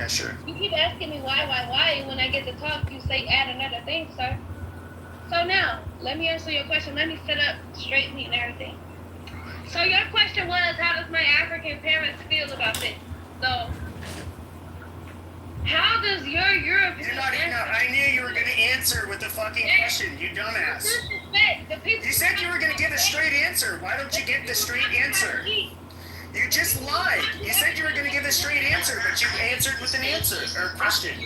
Yeah, sure. You keep asking me why, and when I get to talk, you say add another thing, sir. So now, let me answer your question. Let me sit up straight and everything. So your question was, how does my African parents feel about this? So, how does your European... I knew you were going to answer with the fucking question, you dumbass. You said you were going to give a straight answer. Why don't you give the straight answer? You just lied. You said you were going to give a straight answer, but you answered with an answer, or question.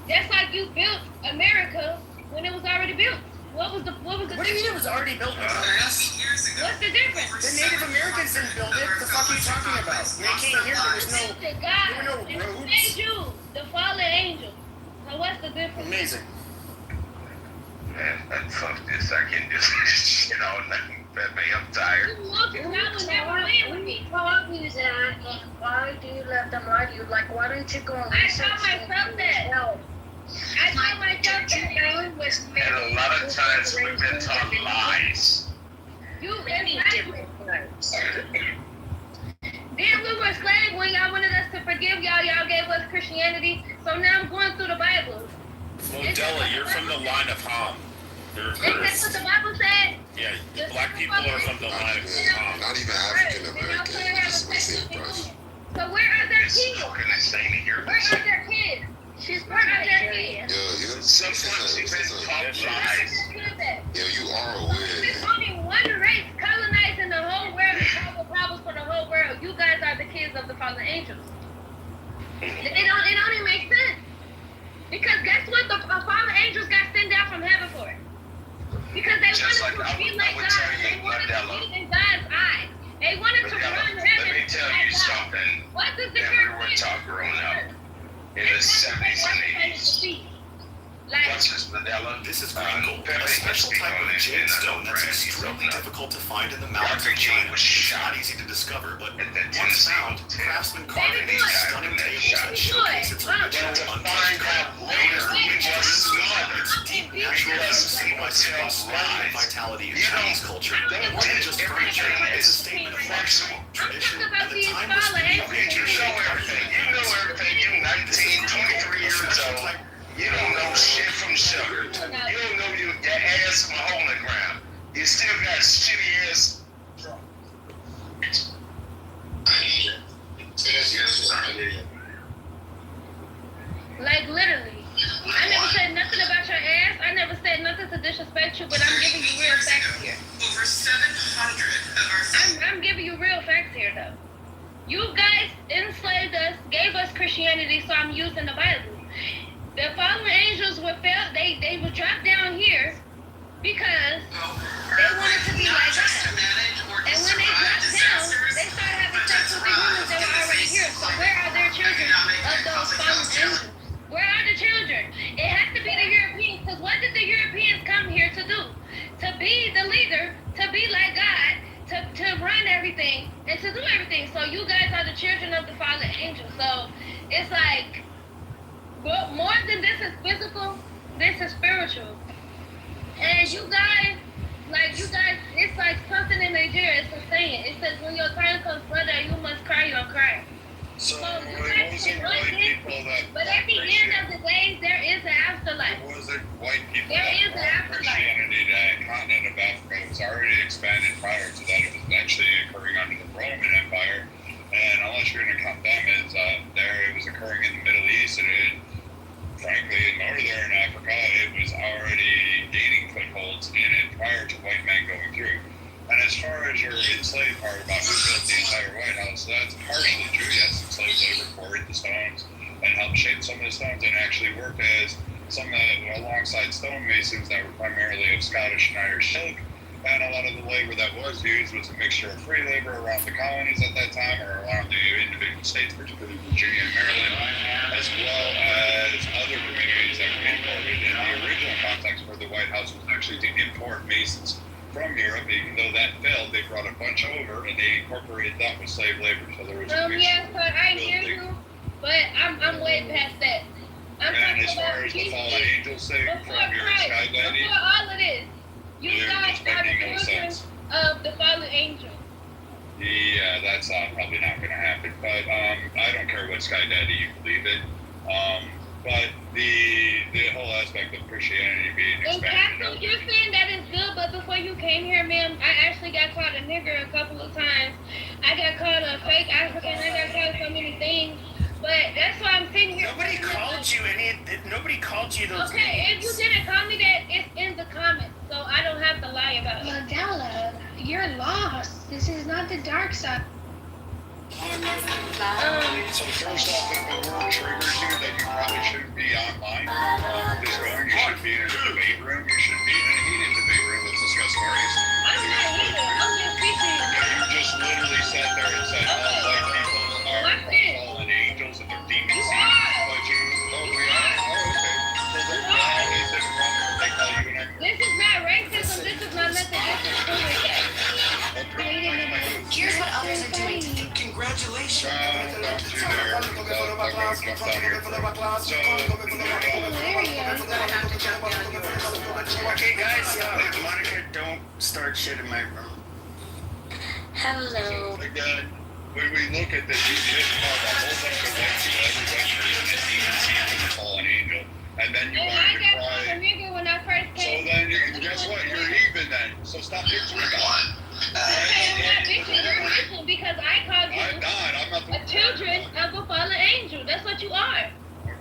Just like you built America when it was already built. What was the What do you mean it was already built, dumbass? What's the difference? The Native Americans didn't build it. The fuck are you talking about? When they came here, there were no roads. Made you, the fallen angel. So what's the difference? Amazing. Man, fuck this. I can't just shit all night. I'm tired. Why do you let them lie to you? Like, why don't you go and research? I told myself that. I told myself that. And a lot of times we've been taught lies. You exactly. Then we were slaves when y'all wanted us to forgive y'all. Y'all gave us Christianity. So now I'm going through the Bible. Modella, you're from the line of Ham. Isn't that what the Bible said? Yeah, black people are from the line of Ham. Not even African American. Just so where are their kids? Fucking insane to hear Where this. are their kids? She's Where are their kids? Sometimes we've been taught lies. Yeah, you are aware. There's only one race colonizing the whole world and causing problems for the whole world. You guys are the kids of the fallen angels. It don't even make sense. Because guess what? The fallen angels got sent down from heaven for it. Because they wanted to be like God. They wanted to be in God's eyes. They wanted to run heaven. Let me tell you something. What does the that we were taught growing up in the 70s and 80s. Watch this, Modella. This is Gringle, a special type of jade stone that's extremely difficult to find in the mountains of China. It's not easy to discover, but once found, craftsmen carve it into stunning tables that showcase its original untouched color. Known as the Witch's its deep natural roots symbolize prosperity and vitality in Chinese culture. More than just furniture, it's a statement of luxury, tradition, and the timeless beauty of nature's You know everything. You know everything. You're 19, 23 years old. You don't know shit from sugar. You don't know your ass from a hole in the ground. You still got shitty ass. Like literally. I never said nothing about your ass. I never said nothing to disrespect you, but I'm giving you real facts here. Over 700 of our... I'm giving you real facts here though. You guys enslaved us, gave us Christianity, so I'm using the Bible. The fallen angels were they were dropped down here because they wanted to be like God. And when they dropped down, they started having sex with the humans that were already here. So where are their children of those fallen angels? Where are the children? It has to be the Europeans, because what did the Europeans come here to do? To be the leader, to be like God, to run everything, and to do everything. So you guys are the children of the fallen angels. So it's like, but more than this is physical, this is spiritual. And you guys, it's like something in Nigeria, it's a saying. It says, when your time comes, brother, you must cry your cry. So, you guys can run this, but at the end of the day, there is an afterlife. Was it white people There that is an brought afterlife. Christianity to the continent of Africa? It was already expanded prior to that. It was actually occurring under the Roman Empire. And unless you're going to count them as it was occurring in the Middle East, and frankly, in northern Africa, it was already gaining footholds in it prior to white men going through. And as far as your enslaved part about who built the entire White House, that's partially true. Yes, enslaved labor quarried the stones and helped shape some of the stones, and actually worked as alongside stonemasons that were primarily of Scottish and Irish silk. And a lot of the labor that was used was a mixture of free labor around the colonies at that time, or around the individual states, particularly Virginia and Maryland, as well as other communities that were imported. In the original context for the White House was actually to import masons from Europe. Even though that failed, they brought a bunch over and they incorporated that with slave labor. So there was a Yeah, but I hear you, but I'm way past that. I'm and talking as far about as the Jesus. fallen angels thing Before from your Christ, sky daddy, before all of this, you You're guys just are the making no children sense. of the fallen angel. Yeah, that's probably not going to happen. But I don't care what Sky Daddy you believe in. But the whole aspect of Christianity being And expanded. Captain, you're saying that is good, but before you came here, ma'am, I actually got called a nigger a couple of times. I got called a fake African. I got called so many things. But that's why I'm sitting here. Nobody called you nobody called you those Okay, if names. you didn't call me that, it's in the comments, so I don't have to lie about it. Mandela, you're lost. This is not the dark side. So first off, if the word triggers you that you probably shouldn't be online, just going, you should be in a debate room. You should be in a heated debate room that's discussing race. I'm not heated. I'm just speaking. You just literally sat there and said all white people are fallen angels and they're demons. But you, we are? Oh, okay. So then why is it wrong if they call you an This is not racism. This is not nothing. This is foolishness. Here's what others are doing. Congratulations. Okay, guys, Monica, don't start shit in my room. Hello. Again, when we look at this, you just called a whole bunch of white people, everybody a fallen angel, and then you And wanted I to got called a cry. nigger when I first So came. then, guess what? You're even then. So stop bitching about it. Okay, I'm not bitching. You're bitching because I called I'm you not. I'm not the a children of a fallen angel. That's what you are.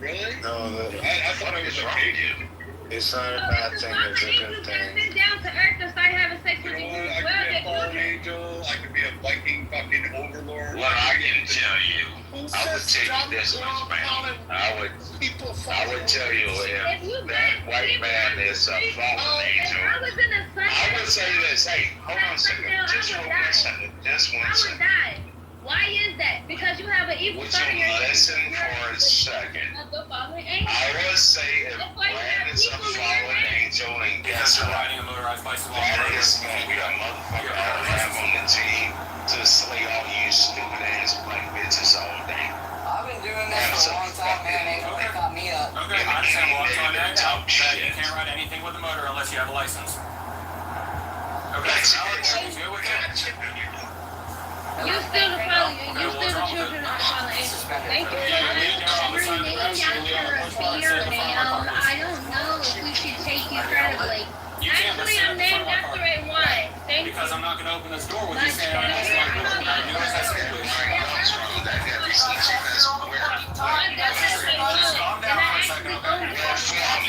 Really? No, I thought it was a kid. it's not a So bad if thing. the It's a fallen good angels have thing. been down to earth and start having sex You with know you, what? I well, could be a they're fallen children. angel. I could be a Viking fucking overlord. Well, I can tell you, I would tell you this much, man. I would tell you If you if that white man is a fallen if angel. I was in the sun, I would say this. Hey, hold on a second. Just hold on a second. Just I one would second. die. Why is that? Because you have an evil Would son in your you head. listen for a second? Of the fallen angel. I would say if That's why you have Brandon's a people in your fallen head. angel, and guess what? riding a motorized bicycle. That is going to be a motherfucker I'll have on the team to slay all you stupid ass black bitches all day. I've been doing this for a long time, man. Ain't nobody got me up. Okay, I understand what's on that now. Talk That you shit. can't ride anything with a motor unless you have a license. Okay, That's so it. Alex, you good with that? You still the fallen. You still the children of the fallen angel. Thank you. Your name after a beer, ma'am. I don't know if we should take you credibly. You can't Actually, I'm named after a wine. Thank you. because I'm not going to open this door with you Much saying I'm not better. going to open it. What's wrong with that? Every single that's weird. I'm definitely wine. Calm And down I for a second, actually own What's wrong?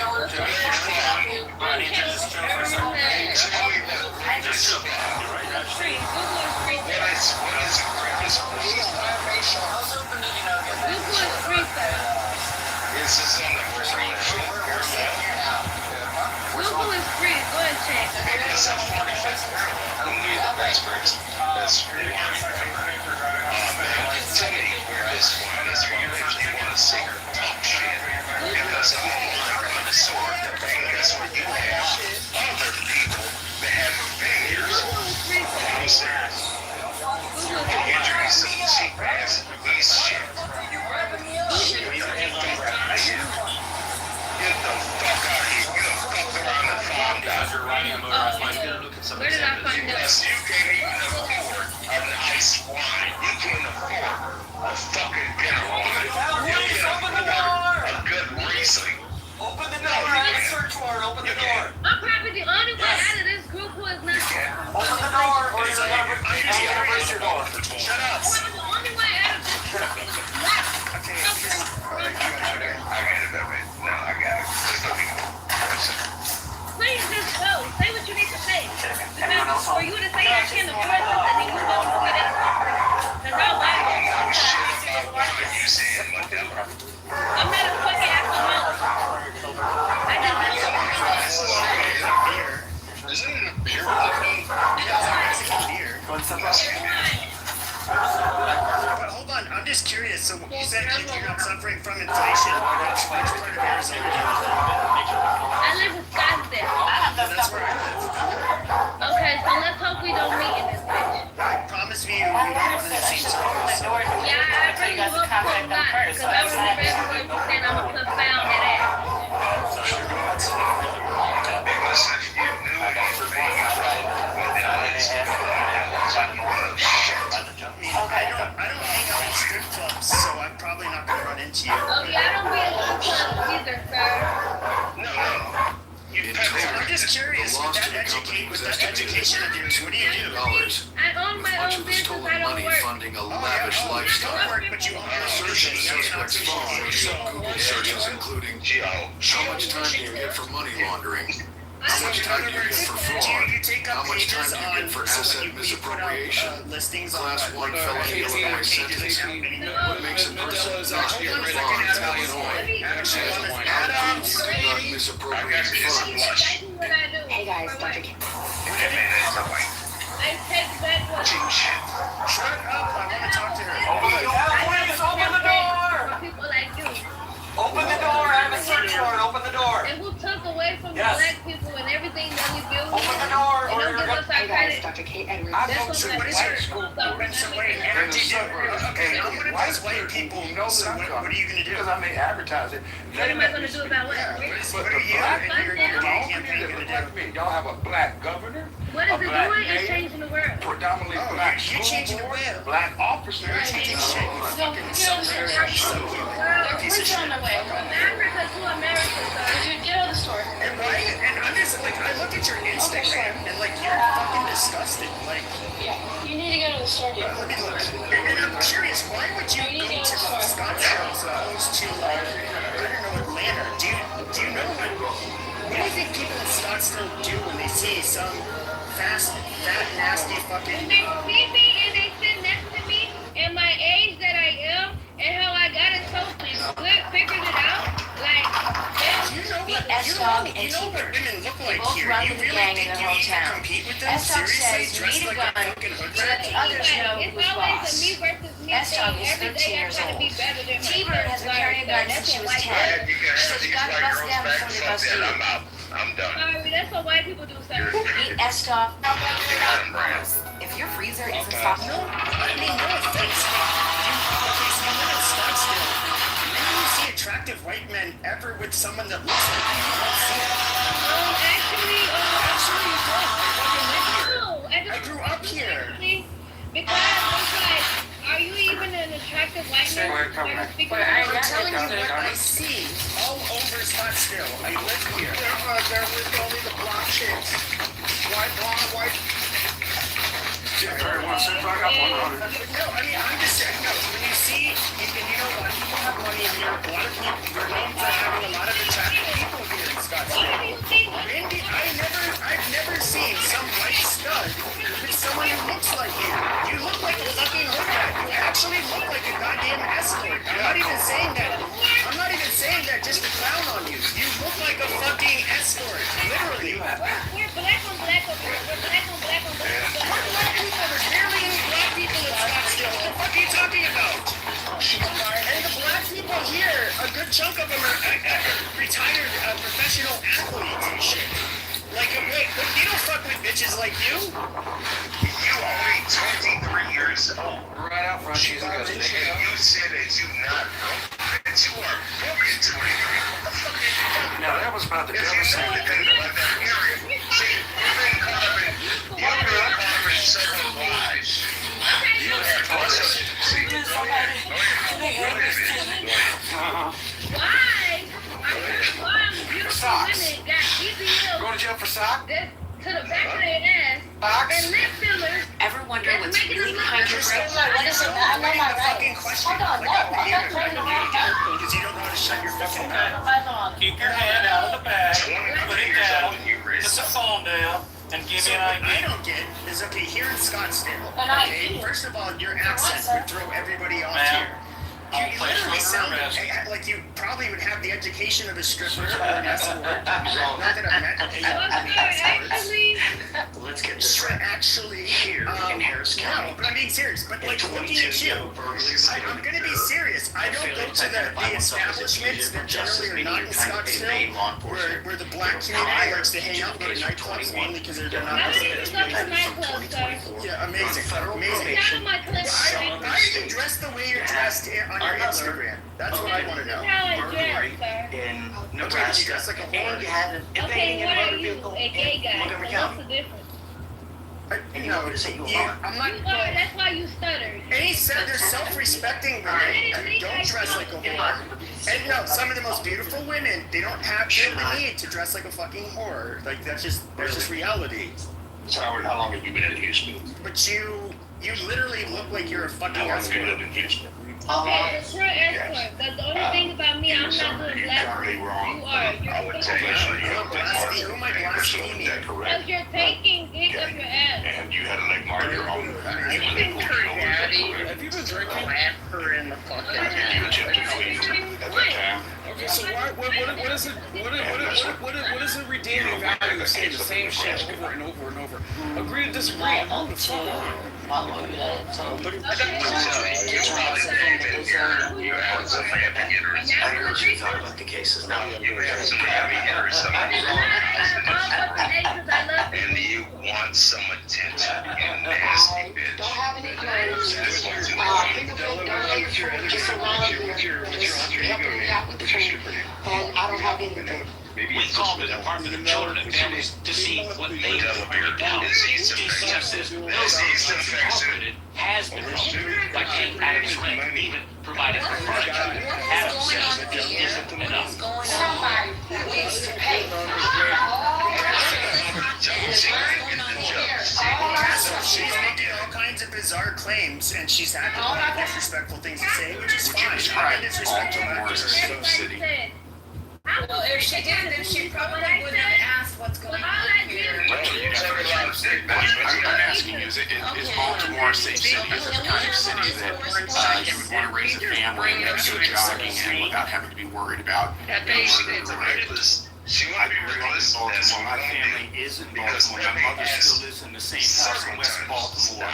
I need you to just chill for a second. Tell me that. Just You're right, that's Free. Google is free. what is a Christmas Google is free, sir. This is on the first one. Google is free. Go ahead, check. It's a 45th. I don't need the best person. That's really man, tell me where this one is from if you want to see her talk shit. Because I'm not going to sword the thing. That's what you have other people that have fingers. Google is free, sir. I'm serious. Google is free. Injuries to the cheap ass piece of shit. Get the fuck out of here. You done fucked around and found Because out. you're riding a motorized bicycle. Where did I find out? Yes, you can't even afford an ice wine. You can't afford a fucking dinner wine. You can't afford a good Riesling. Open the door. I have a search warrant. Open the door. I'm probably the only one out of this group who is not. Open the door, or is it gonna break your door? Shut up. I'm the only one out of this group who is not. I got it, baby. No, I got it. Just let me go. Please just go. Say what you need to say. Because for you to say I can't afford something, then you don't do it. Because I'll buy it. Oh, shit about what you said, Mandela. I'm not a fucking alcoholic. I just Isn't it a beer? But hold on, I'm just curious. So you said you're not suffering from inflation. Which part of Arizona do you live I live in Scottsdale. in? That's where I live. Okay, so let's hope we don't meet in this bitch. Promise me you won't have the same service. Yeah, I really hope so not. Because I remember everyone was saying I'm a confound that ass. Because if you knew anything about what that is, that was a shit. Oh, yeah, I don't be in strip clubs either, sir. No. You So I'm just curious, with that education of yours, what do you do? I own my own business, I don't work. funding a lavish You lifestyle. don't work, but you own your own Searching business. suspects' phones using Google searches, including how much time do you get for money laundering? How much time do you get for fraud? You take How up much time pages do you on, get for so asset you put out misappropriation? listings on Class 1 felony Illinois sentence. What makes a person not get a bond in Illinois? Athletes do not misappropriate funds. That's what I do. Hey guys, For Dr. work. K. I take back what Shut up, I want to talk to her. Open the door, please. Open the door. for people like you. Open the door. I have a search warrant. Open the door. And who took away from Yes. the black people and everything that we built Open here. the door, And or don't you're give us our Hey guys, credit. Dr. K. Edwards. I That's go what to my white business school. And so wait, and okay, I'm gonna ask white people, so what are you gonna do? Because I may advertise it. What am I gonna do about what? Yeah, But what are the you black and your people, all campaign people gonna that look do? like me, y'all have a black governor, What is a it black doing? It's mayor, changing the world. predominantly Oh, black you're school changing the board, world. black officers. You're taking shit, you fucking self-made piece of shit. From Africa to America, sir. Get out of the store. And why, and I'm just like, I look at your Instagram and like, you're fucking disgusting, like, You need to go to the store, dude. let me look. And I'm curious, why would you go to Scottsdale as opposed to like, I don't know, Atlanta? Do you know what do you think people in Scottsdale do when they see some fat, nasty fucking... They see me and they sit next to me and my age that I am and how I got it so good, figured it out. Like, You know what? S-Dog You and know what Keeper. women look They like both here. run You with the really gang in think their you need to hometown. compete with them? S-Dog Seriously? says Dressed need a like gun, a fucking hood so that rat? the others know it's who's always boss. a me versus me S-Dog thing. is Every 13 day I years try to be old. better than my T-Bird has been carrying a gun since she was 10. You can So have you these gotta white bust girls down back. before they Fuck bust that. you. I'm out. I'm done. Sorry, that's what white people do, sir. Eat S-Dog. Adam Brown. If your freezer isn't No, stocked, I mean, no offense. Okay, so you live in Scottsdale. When do you see attractive white men ever with someone that looks like you? You don't see it. Actually, Actually, you don't. I fucking live here. no, I grew up here. Because it's like, are you even an attractive white man? Wait, come back. I'm telling you what I see all over Scottsdale. I live here. They're with only the block chicks. White, blonde, white. Everyone sit back up on it. No, I mean, I'm just saying, no, when you see, and you know, a lot of people have money in here, a lot of people, you're known for having a lot of attractive people here in Scottsdale. Randy, I've never seen some white stud with someone who looks like you. You look like a fucking hood rat. You actually look like a goddamn escort. I'm not even saying that just to clown on you. You look like a fucking escort, literally. We're black on black over here. We're black on black on black on What black. black people? There's barely any black people in Scottsdale. What the fuck are you talking about? And the black people here, a good chunk of them are retired professional athletes and shit. Like, wait, you don't fuck with bitches like you? You only 23 years old. Right out front, she's a good You said that you not that you are broken 23. What the fuck is you? Now, that was about the If you know devastating anything about that area, see, you've been caught up in several lies. You have also, see, go ahead. Why? I'm beautiful Socks. women got BBL Going to jail for sock? that to the back of their ass Socks? and lip fillers. ever wonder That's what's making really them look behind your like brain? what is it? I love my Fucking rights. question. Hold on, no, I'm not playing around. Because you don't know how to shut your fucking mouth. Keep your hand out of the bag, 23 put it years down, old, you put the phone down, and give So me what an I ID. don't get is, okay, here in Scottsdale, An ID. okay, first of all, your accent would throw everybody off Ma'am, here. I'll You place literally you sound under arrest. like you probably would have the education of a stripper or an escort. Not that I've met Well, any sir, escorts. actually, Let's get this So right. actually, Here in Harris County. no, but I'm being serious. But like In looking at 22, you, I'm verbally gonna be serious. I don't go to the establishments that generally are not in Scottsdale, where the black community likes to hang out, go to nightclubs mainly because they're not. how many people go to nightclubs, sir? Yeah, amazing, amazing. Some of my clips. Why are you dressed the way you're dressed on your Instagram? That's what I want to This is know. how I dress, sir. In Okay, you Nebraska. dress like a And you whore. had an Okay, evading what in are motor you, vehicle a gay in guy? Montgomery So County. what's the difference? You know, I'm not. You are. That's why you stuttered. And he said there's self-respecting women who don't dress like a whore. And no, some of the most beautiful women, they don't feel the need to dress like a fucking whore. Like that's just reality. So how long have you been in Houston? But you literally look like you're a fucking How long have you escort. lived in Houston? Okay, the true escort. That's the only thing about me. I'm not doing black. Entirely wrong. You are. I would say you You're blaspheming. Who am I blaspheming? that Because correct. you're taking dick up your ass. And you had a leg mark your own. Have you been drinking? Slap her in the fucking You attempted fleeing at that time. Okay, so what is it? What is the redeeming value of saying the same shit over and over and over? Agree to disagree. I'll move forward. It's probably the thing you have some heavy hitters. I heard you talk about the cases now. You have some heavy hitters. Some and you want some attention, you nasty bitch. Don't have any clothes. Think of it, don't just around here. Helping me out with the food. And I don't have anything. We called the Department of Children and Families to see what they can bring down. Disease Disease infection. has been helped by paying Adam's rent, even providing for furniture. Adam says it isn't enough. Somebody needs to pay. She's making all kinds of bizarre claims, and she's had a lot of disrespectful things to say, which is fine. I'm disrespectful actors. Well, if she did, then she probably wouldn't have asked what's going on here. I'm asking you, is Baltimore a safe city? Is it the kind of city that you would want to raise a family and maybe go jogging in without having to be worried about Reckless. She I might be grew up in reckless. Baltimore. My family is in Baltimore. My mother still lives in the same house in West Baltimore.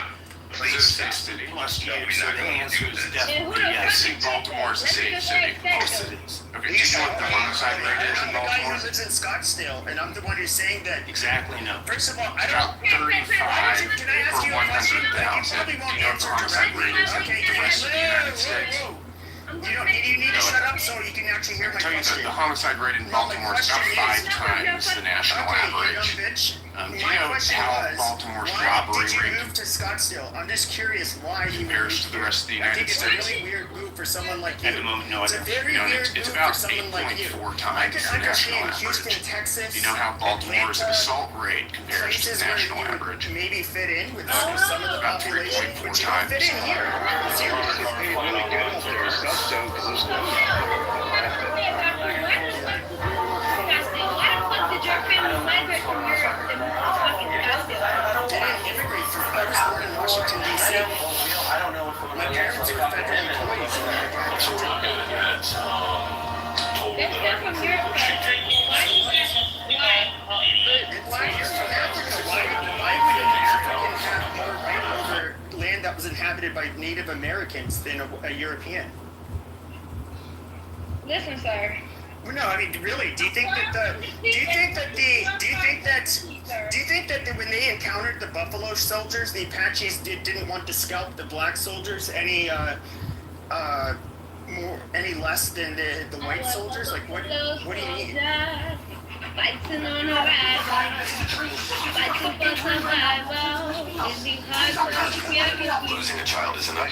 Is it a safe city? Plus you, so the answer is definitely yes. Baltimore is a safe city. Most cities. Okay, do you know what the homicide rate is in I'm the guy Baltimore? who lives in Scottsdale, and I'm the one who's saying that. Exactly no. First of all, I About don't. 35 Can I ask per you a question? You 100,000. probably Do won't you know what answer the homicide directly. rate is in Okay, the rest of the United States? You need to shut up so you can actually hear my I tell you question. that the homicide rate in Baltimore is about 5 times the national Okay, you dumb average. bitch. Do you My know question how was, Baltimore's why robbery did you rate move to Scottsdale? I'm just curious why you compares moved to the here. rest of the I United think it's a States? really weird move for someone like you. At the moment, no, I It's a don't. very You know, weird it's move about for someone like you. 8.4 I times can the national understand Houston, average. Texas. Do you know how Baltimore's Atlanta, assault rate compares to places the where national you would average? maybe fit in with some of the About population, 3.4 but you don't fit in here. Zero. I didn't immigrate from. I was born in Washington D.C. My parents were federal employees. Why you're from Africa? Why would an African have more right over land that was inhabited by Native Americans than a European? Listen, sir. Well, no, I mean, really, do you think that when they encountered the Buffalo soldiers, the Apaches didn't want to scalp the black soldiers any less than the white soldiers? Like, what do you mean? Fighting on a ride, fighting for survival. Is he hard? Losing a child is enough.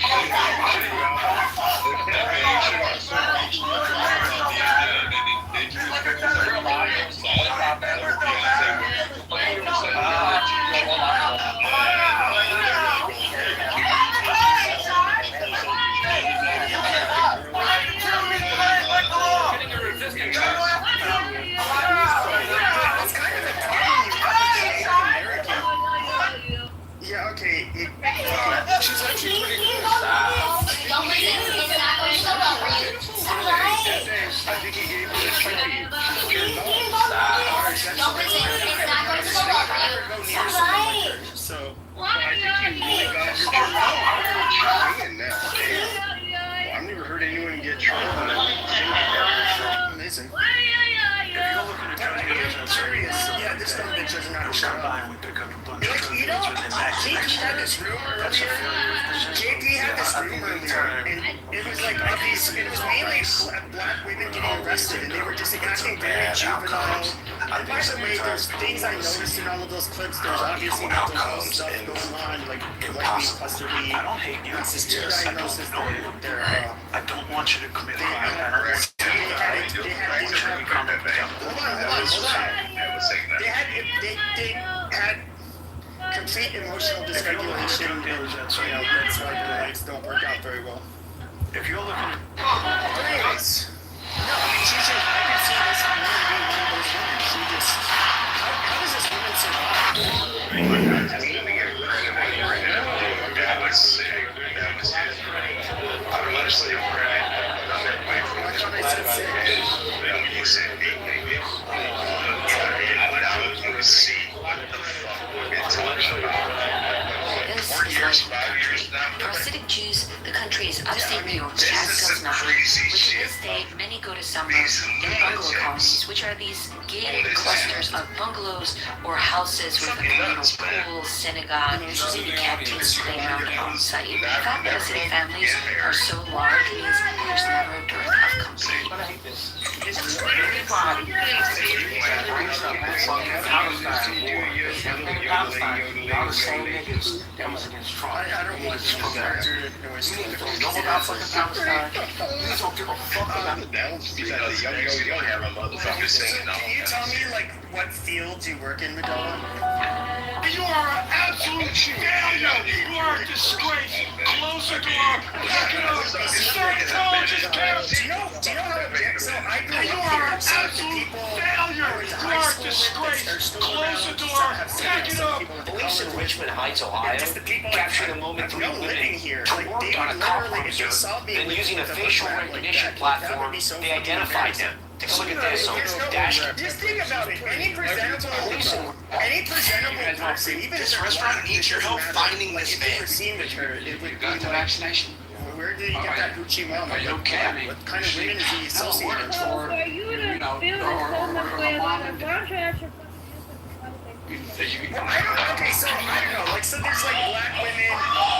It's kind of a problem you have with the Native American. Yeah, okay. She's actually pretty good. I think he gave me a cookie. So, I've never heard anyone get trouble. amazing. If you're looking to tell me I'm serious. Yeah, this dumb bitch doesn't know how to shut up. Like, you know, JP had this room earlier. JP had this room earlier, and it was like of these was mainly black women getting arrested, and they were just acting very juvenile. And by the way, there's things I noticed in all of those clips. There's obviously mental health stuff going on, like custody. I don't hate you. It's just diagnosis. I don't want you to commit a crime. They had complete emotional dysregulation. That's why the lights don't work out very well. If you're looking. But anyways, no, I mean, she's just, I can see this woman being one of those women. She just, how does this woman survive? That was sick. That was it. I don't honestly regret it. I thought I said sick. You said I would see what the fuck we've been talking about. 4 years, 5 years now. Hasidic Jews, the country is upstate New York's Catskills Mountains, which to this day many go to summer in bungalow colonies, which are these gated clusters of bungalows or houses with a communal pool, synagogue, and canteens playground on site. The fact that Hasidic families are so large means there's never a dearth of company. I don't want this character noise. You Can you tell me, like, what fields you work in, Madonna? You are an absolute failure. You are a disgrace. Close the door. Lock it up. Start colleges count. Do you know how it gets? So I grew up You here, are an so the absolute people failure. I went to You high are a school with disgrace. that are still Close around, the some door. have Pack cigarettes, it some up. people have Police in college. Richmond Heights, Yeah, Ohio, just the people captured a have moment no three living women here. who Like, worked they on a would cop literally, if you cruiser, saw me then with using a the facial photograph like recognition that would platform, be so they fucking identified embarrassing. them. Take a look at this. There's no Dash. just think about it. Any presentable person, even if This restaurant needs your help finding this man. man. If you were seen with her, it would be Got the like, vaccination? where did he get that Gucci mom? Are you okay? I mean, What kind of women is he associated So with? for you to feel so much way about a contract, you're Okay, so I don't know. Like, so there's like black women.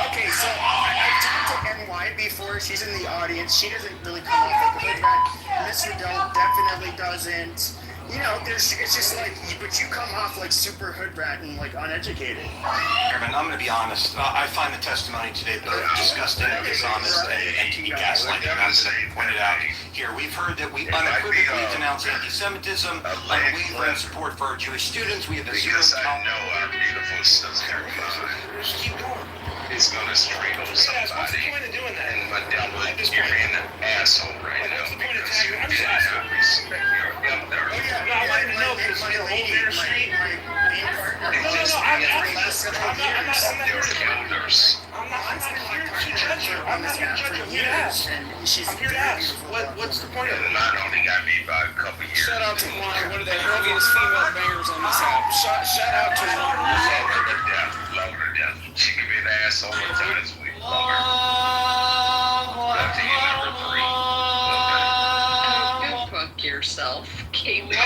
Okay, so I've talked to NY before. She's in the audience. She doesn't really come off like a hood rat. Miss Riddell definitely doesn't. You know, it's just like, but you come off like super hood rat and like uneducated. Chairman, I'm going to be honest. I find the testimony today both disgusting, dishonest, and to be gaslighting. And I'm going to point it out here. We've heard that we unequivocally denounce anti-Semitism, unwavering support for our Jewish students. We have a zero Because I tolerance. know our beautiful sister Just keep going. is gonna strangle somebody. What's the point of doing that? And Madonna, you're being an asshole right now What's the point of because you tagging? I'm did just not asking. respect your elder. Oh yeah, No, I wanted to know because my you're lady, over there my street. main partner. No, It's just I'm being not last several I'm not years. here your to elders. I'm not here to judge you. I'm not here to judge you. I'm here to ask. She's I'm here to ask. What's the point of it? And not only got me by a couple years. Shout out to one of the heaviest female bangers on this app. Shout out to Love her to death. Love her to death. She can be an asshole at times. We love her. Love to you, number 3. Go fuck yourself, Caitlin.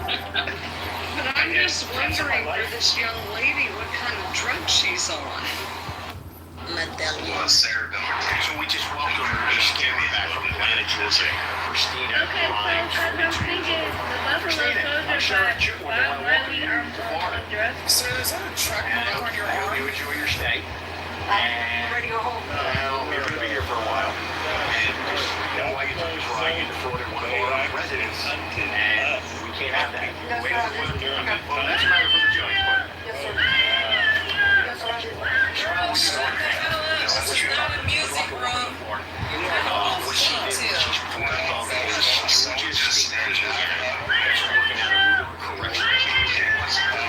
But I'm just wondering for this young lady what kind of drug she's on. Well, Sarah number 2. So we just welcome Miss Karen back from Atlanta, Georgia. Christina, okay, so I'm thinking the Buffalo Soldier by Bob Marley are more dressed. Sir, is that a track mark on your arm? You enjoy your stay. I'm ready to go home. Well, we're going to be here for a while. And just, you know, all you do is ride you defrauded one of our residents. And we can't have that. Wait, well, that's a matter for the judge, but... Yes, sir. She's not in music, bro. What she did, she's pouring all those soldiers that's working out a correction.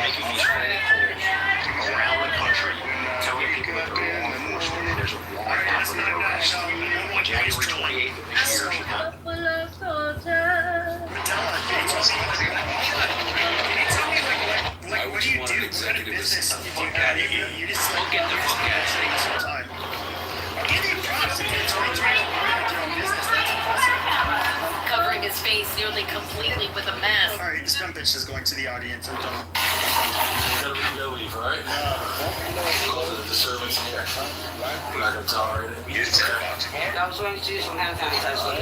Making these phone calls around the country, telling people that they're law enforcement and there's a warrant out for their arrest. On January 28th of this year, she got Buffalo Soldier. Like, what do you do? What kind of business did you have? You just like get the fuck out of here. this whole time. I'll give you props if you're trying to run your own business. That's impressive. Covering his his face nearly completely with a mask. Alright, this dumb bitch is going to the audience. I'm done. You gotta leave, right? Close the disturbance here. We're not gonna tolerate it. You just tell about tomorrow. I was going to do some hand sanitizer.